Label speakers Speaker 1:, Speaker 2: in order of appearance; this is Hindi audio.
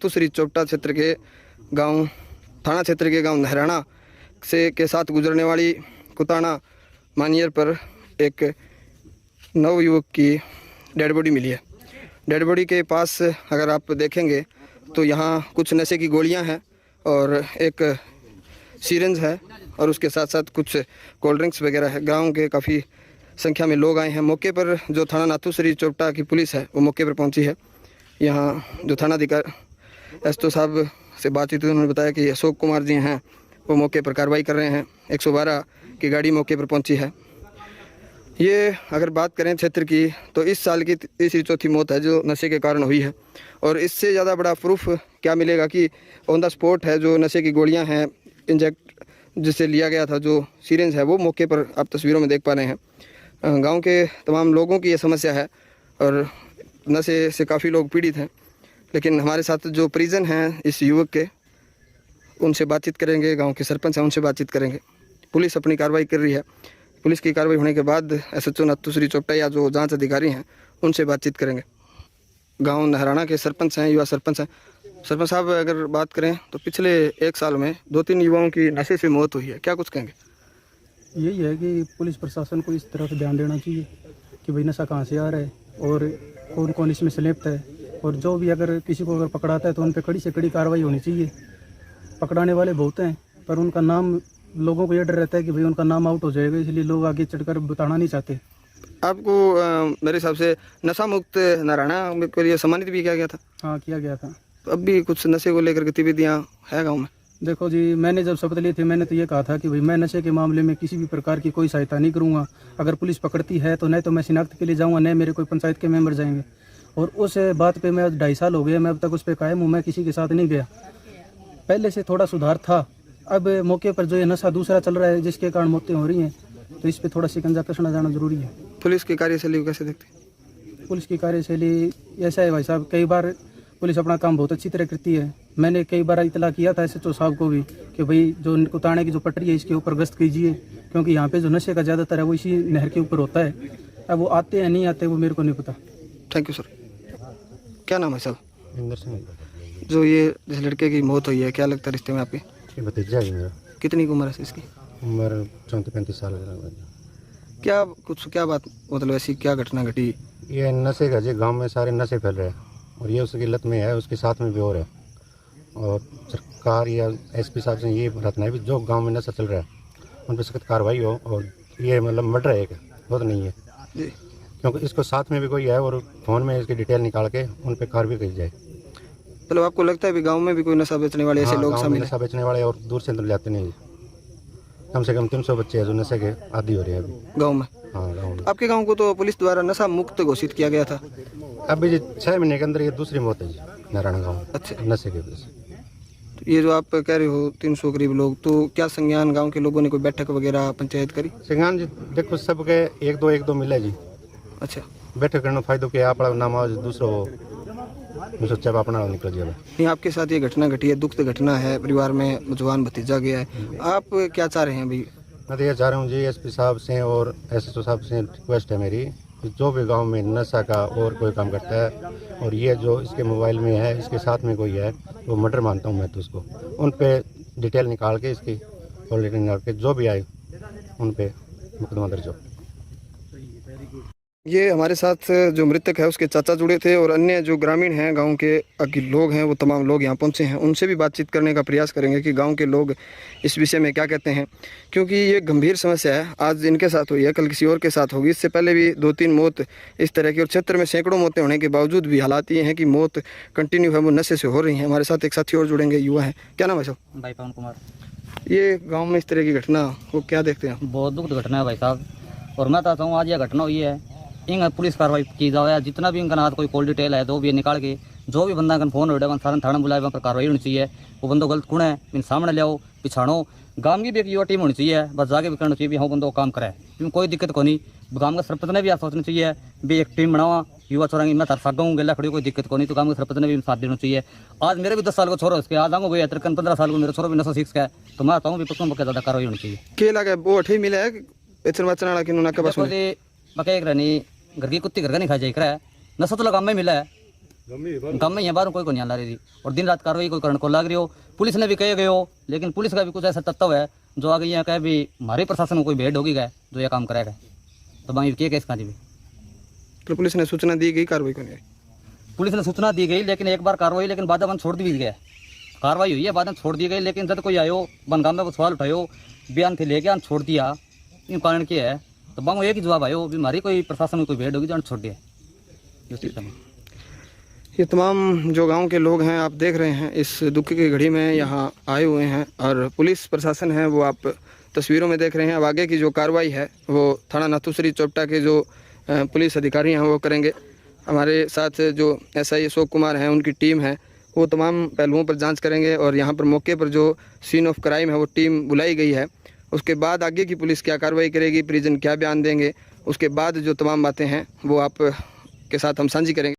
Speaker 1: नाथूश्री चोपटा क्षेत्र के गांव थाना क्षेत्र के गांव नहराना से के साथ गुजरने वाली कुताना मानियर पर एक नवयुवक की डेड बॉडी मिली है। डेड बॉडी के पास अगर आप देखेंगे तो यहाँ कुछ नशे की गोलियां हैं और एक सिरिंज है और उसके साथ साथ कुछ कोल्ड ड्रिंक्स वगैरह है। गांव के काफ़ी संख्या में लोग आए हैं। मौके पर जो थाना नाथूश्री चोपटा की पुलिस है वो मौके पर पहुंची है। यहाँ जो थानाधिकारी एसओ साहब से बातचीत हुई, उन्होंने बताया कि अशोक कुमार जी हैं वो मौके पर कार्रवाई कर रहे हैं। 112 की गाड़ी मौके पर पहुंची है। ये अगर बात करें क्षेत्र की तो इस साल की तीसरी चौथी मौत है जो नशे के कारण हुई है। और इससे ज़्यादा बड़ा प्रूफ क्या मिलेगा कि ऑन द स्पॉट है जो नशे की गोलियां हैं इंजेक्ट जिससे लिया गया था, जो सिरिंज है वो मौके पर आप तस्वीरों में देख पा रहे हैं। गांव के तमाम लोगों की ये समस्या है और नशे से काफ़ी लोग पीड़ित हैं। लेकिन हमारे साथ जो परिजन हैं इस युवक के, उनसे बातचीत करेंगे। गांव के सरपंच हैं, उनसे बातचीत करेंगे। पुलिस अपनी कार्रवाई कर रही है। पुलिस की कार्रवाई होने के बाद एसएचओ नाथूश्री चोपटा या जो जांच अधिकारी हैं उनसे बातचीत करेंगे। गांव नहराना के सरपंच हैं, युवा सरपंच हैं। सरपंच साहब, अगर बात करें तो पिछले एक साल में 2-3 युवाओं की नशे से मौत हुई है, क्या कुछ कहेंगे?
Speaker 2: यही है कि पुलिस प्रशासन को इस तरफ ध्यान देना चाहिए कि भाई नशा कहाँ से आ रहा है और कौन कौन इसमें संलिप्त है, और जो भी अगर किसी को अगर पकड़ाता है तो उन पर कड़ी से कड़ी कार्रवाई होनी चाहिए। पकड़ाने वाले बहुत हैं पर उनका नाम, लोगों को ये डर रहता है कि भाई उनका नाम आउट हो जाएगा, इसलिए लोग आगे चढ़कर बताना नहीं चाहते।
Speaker 1: आपको मेरे हिसाब से नशा मुक्त नहराना के लिए सम्मानित भी किया गया था।
Speaker 2: हाँ, किया गया था।
Speaker 1: तो अब भी कुछ नशे को लेकर गतिविधियाँ है गाँव में?
Speaker 2: देखो जी, मैंने जब शपथ ली थी मैंने तो ये कहा था कि भाई मैं नशे के मामले में किसी भी प्रकार की कोई सहायता नहीं करूँगा। अगर पुलिस पकड़ती है तो नहीं तो मैं शिनाख्त के लिए जाऊँगा, नहीं मेरे कोई पंचायत के मेंबर जाएंगे। और उस बात पे मैं 2.5 साल हो गए, मैं अब तक उस पर कायम हूँ, मैं किसी के साथ नहीं गया। पहले से थोड़ा सुधार था। अब मौके पर जो ये नशा दूसरा चल रहा है जिसके कारण मौतें हो रही हैं, तो इस पर थोड़ा शिकंजा कसना जाना जरूरी है।
Speaker 1: पुलिस की कार्यशैली को कैसे देखते हैं?
Speaker 2: पुलिस की कार्यशैली ऐसा है भाई साहब, कई बार पुलिस अपना काम बहुत अच्छी तरह करती है। मैंने कई बार इतला किया था एसएचओ साहब को भी कि भाई जो कुताने की जो पटरी है इसके ऊपर गश्त कीजिए, क्योंकि यहाँ पे जो नशे का ज़्यादातर है वो इसी नहर के ऊपर होता है। अब वो आते हैं नहीं आते वो मेरे को नहीं पता।
Speaker 1: Thank you sir. क्या नाम है सर?
Speaker 3: इंदर सिंह।
Speaker 1: जो ये जिस लड़के की मौत हुई है, क्या लगता है रिश्ते में आपके?
Speaker 3: ये भतीजा है मेरा।
Speaker 1: कितनी उम्र है इसकी?
Speaker 3: उम्र 34-35 साल है।
Speaker 1: क्या बात, मतलब ऐसी क्या घटना घटी?
Speaker 3: ये नशे का जी, गांव में सारे नशे फैल रहे हैं और ये उसकी लत में है, उसके साथ में भी और है। और सरकार या एसपी साहब से ये रखना है भी जो गांव में नशा चल रहा है उन पर सख्त कार्रवाई हो। और ये मतलब मर्डर है, बहुत नहीं है
Speaker 1: जी,
Speaker 3: क्योंकि इसको साथ में भी कोई है और फ़ोन में इसकी डिटेल निकाल के उन पर कार्रवाई की जाए।
Speaker 1: मतलब आपको लगता है भी गांव में भी कोई नशा बेचने वाले ऐसे लोग
Speaker 3: गाँव में
Speaker 1: शामिल
Speaker 3: नशा बेचने वाले और दूर से अंदर जाते नहीं। कम से कम 300 बच्चे हैं जो नशे के आदी हो रहे हैं अभी
Speaker 1: गांव में?
Speaker 3: हाँ, गाँव में।
Speaker 1: आपके गांव को तो पुलिस द्वारा नशा मुक्त घोषित किया गया था।
Speaker 3: अभी जी 6 महीने के अंदर ये दूसरी मौत है जी नारायण गाँव में।
Speaker 1: अच्छा,
Speaker 3: नशे के वजह से।
Speaker 1: तो ये जो आप कह रहे हो 300 करीब लोग, तो क्या संज्ञान गांव के लोगों ने कोई बैठक वगैरह पंचायत करी?
Speaker 3: सिंगान जी देखो सबके एक दो मिले जी।
Speaker 1: अच्छा,
Speaker 3: बैठक करना फायदो के आप नाम आओ दूसरो सोचा अपना निकल जाए।
Speaker 1: नहीं, आपके साथ ये घटना घटी है, दुखद घटना है, परिवार में जवान भतीजा गया है, आप क्या चाह रहे हैं अभी?
Speaker 3: मैं तो ये चाह रहा हूँ जी एसपी साहब से और एसएसओ साहब से रिक्वेस्ट है मेरी कि जो भी गांव में नशा का और कोई काम करता है और ये जो इसके मोबाइल में है इसके साथ में कोई है वो मर्डर मानता हूँ मैं तो उसको, उन पे डिटेल निकाल के इसकी और निकाल के जो भी आए उन पे मुकदमा दर्ज हो।
Speaker 1: ये हमारे साथ जो मृतक है उसके चाचा जुड़े थे और अन्य जो ग्रामीण हैं गांव के लोग हैं वो तमाम लोग यहाँ पहुँचे हैं। उनसे भी बातचीत करने का प्रयास करेंगे कि गांव के लोग इस विषय में क्या कहते हैं, क्योंकि ये गंभीर समस्या है। आज इनके साथ हुई है, कल किसी और के साथ होगी। इससे पहले भी 2-3 मौत इस तरह की, और क्षेत्र में सैकड़ों मौतें होने के बावजूद भी हालात ये हैं कि मौत कंटिन्यू है, वो नशे से हो रही हैं। हमारे साथ एक साथी और जुड़ेंगे, युवा हैं। क्या नाम है साहब?
Speaker 4: भाई पवन कुमार।
Speaker 1: ये गाँव में इस तरह की घटना वो क्या देखते हैं?
Speaker 4: बहुत दुखद घटना है भाई साहब, और मैं चाहता हूँ आज यह घटना हुई है इन पुलिस कार्रवाई की जाए। जितना भी इनका नाथ कोई कॉल डिटेल है तो भी निकाल के जो भी बंदा का फोन हो सारे थाना बुलाए वहाँ पर कार्रवाई होनी चाहिए। वो बंदो गलत कौन है इन सामने ले आओ, पिछाड़ो। गांव की भी एक युवा टीम होनी चाहिए, बस जाके भी करना चाहिए भी हाँ बंदो काम करे, क्योंकि कोई दिक्कत को नहीं। गांव का सरपंच ने भी आप सोचना चाहिए भी एक टीम बनावा, युवा चौरांगी मैं तार सागा हूँ गेला खड़ी, कोई दिक्कत को नहीं। तो गांव के सरपंच ने भी साथ देना चाहिए। आज मेरे भी 10 साल को छोरा उसके आज आऊँगा भैया 15 साल को मेरा छोरा भी नशा सीख है, तो मैं आता हूँ भी पक्का ज़्यादा कार्रवाई होनी चाहिए।
Speaker 1: क्या लगा वो अठे मिला है बेचन बचन वाला कि नाके पास में?
Speaker 4: मैं एक रहनी घर की कुत्ती घर का नहीं खा जाए, नशा तो लगा में मिला है, गम में यहाँ बाहर कोई को नहीं ला रही थी और दिन रात कार्रवाई कोई करने को लग रही हो। पुलिस ने भी कहे गए हो, लेकिन पुलिस का भी कुछ ऐसा तत्व है जो आगे यहाँ कहे भी हमारे प्रशासन को कोई भेड़ होगी गए जो ये काम करेगा, तो बाकी के केस कहाँ जी भी
Speaker 1: तो पुलिस ने सूचना दी गई, कार्रवाई करनी है।
Speaker 4: पुलिस ने सूचना दी गई, लेकिन एक बार कार्रवाई, लेकिन बाद में छोड़ दी गई, कार्रवाई हुई है बाद में छोड़ दी गई। लेकिन जब कोई आयो बनगाम में वो सवाल उठायो बयान थे लेके छोड़ दिया, इन कारण क्या है तो बांगो एक ही जवाब आयो भी हमारी कोई प्रशासन में कोई भेड़ होगी जो छोड़ दिया जो सिस्टम है।
Speaker 1: ये तमाम जो गांव के लोग हैं आप देख रहे हैं इस दुख की घड़ी में यहाँ आए हुए हैं और पुलिस प्रशासन है वो आप तस्वीरों में देख रहे हैं। अब आगे की जो कार्रवाई है वो थाना नाथुश्री चोपटा के जो पुलिस अधिकारी हैं वो करेंगे। हमारे साथ जो SI अशोक कुमार हैं उनकी टीम है वो तमाम पहलुओं पर जांच करेंगे और यहाँ पर मौके पर जो सीन ऑफ क्राइम है वो टीम बुलाई गई है। उसके बाद आगे की पुलिस क्या कार्रवाई करेगी, परिजन क्या बयान देंगे, उसके बाद जो तमाम बातें हैं वो आप के साथ हम साझी करेंगे।